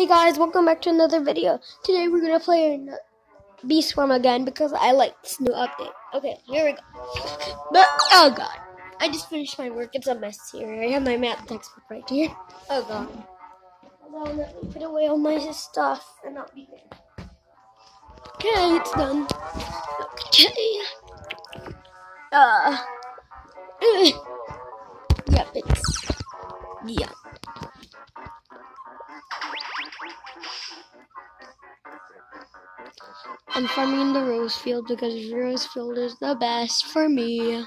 Hey guys, welcome back to another video. Today we're gonna play in Beast Swarm again because I like this new update. Okay, here we go. But oh god, I just finished my work. It's a mess here. I have my math textbook right here. Oh god. Now let me put away all my stuff and not be there. Okay, it's done. Okay. Yep, yeah. I'm farming in the rose field because rose field is the best for me. If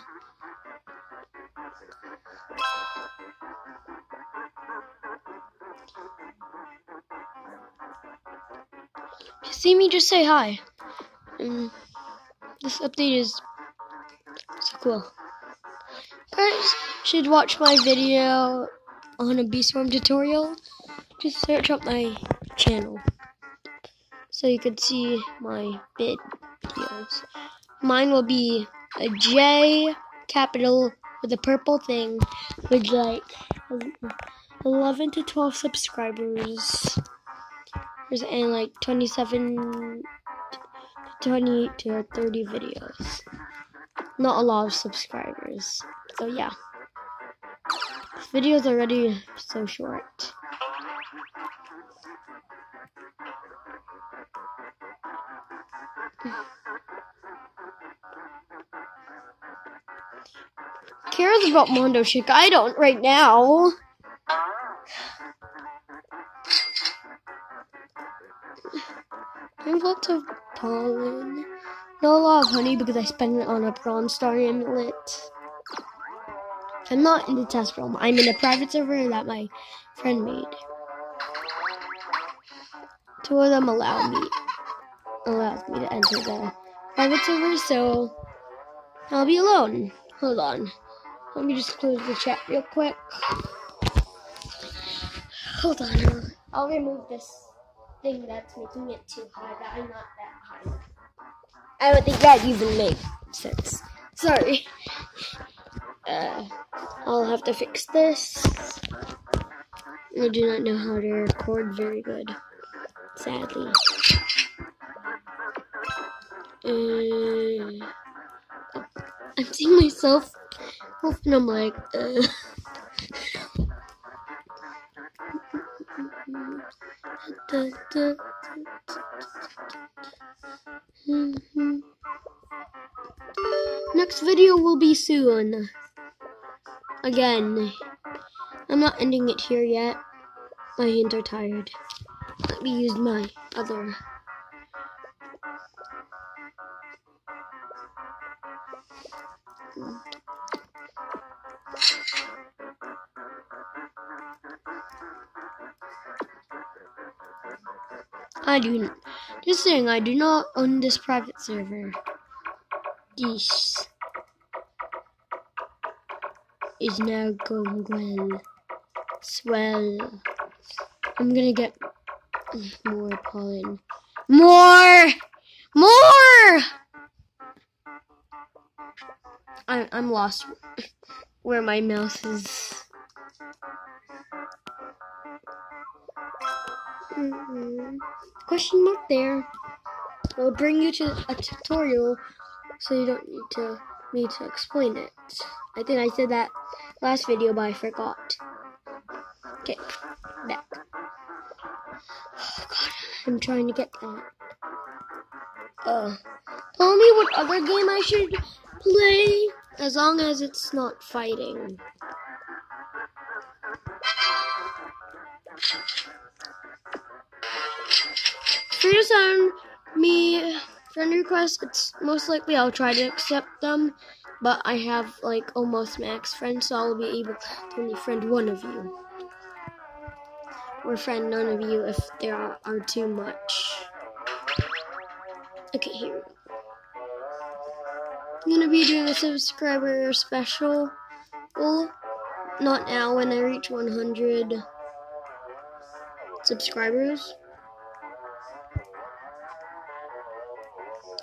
you see me, just say hi. This update is so cool. Guys, should watch my video on a Beast Swarm tutorial. Just search up my channel so you could see my videos. Mine will be a J capital with a purple thing with like 11 to 12 subscribers and like 27 20 to 30 videos. Not a lot of subscribers. So yeah. This video is already so short. Cares about Mondo Chic. I don't right now. I have lots of pollen. Not a lot of honey because I spent it on a prawn star amulet. I'm not in the test realm. I'm in a private server that my friend made. Two of them allows me to enter the private server, so I'll be alone. Hold on. Let me just close the chat real quick. Hold on. I'll remove this thing that's making it too high. That I'm not that high. I don't think that even made sense. Sorry. I'll have to fix this. I do not know how to record very good, sadly. I'm seeing myself and I'm like, Next video will be soon. Again, I'm not ending it here yet. My hands are tired. Let me use my other. Just saying, I do not own this private server. This is now going well. Swell. I'm gonna get more pollen. More! I'm lost where my mouse is. Question mark there. I'll bring you to a tutorial so you don't need me to explain it. I think I said that last video, but I forgot. Okay, back. Oh god, I'm trying to get that. Tell me what other game I should play, as long as it's not fighting. If you send me friend requests, it's most likely I'll try to accept them, but I have like almost max friends, so I'll be able to only friend one of you. Or friend none of you if there are too much. Okay, here we go. I'm gonna be doing a subscriber special. Well, not now, when I reach 100 subscribers.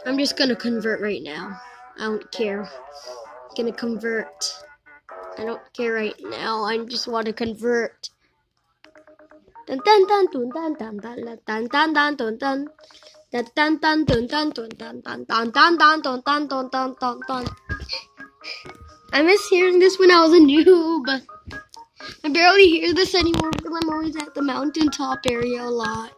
I'm just gonna convert right now. I don't care. I'm gonna convert. I don't care right now. I just want to convert. Dun dun dun dun dun dun dun dun dun dun dun dun. Dun dun dun dun dun dun dun dun dun dun dun dun dun dun dun dun dun. I miss hearing this when I was a noob. I barely hear this anymore because I'm always at the mountaintop area a lot.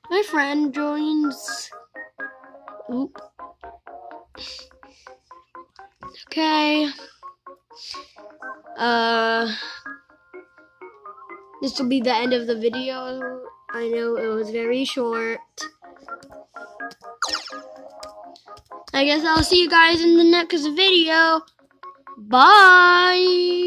My friend joins. Oop. Okay. This will be the end of the video. I know it was very short. I guess I'll see you guys in the next video. Bye!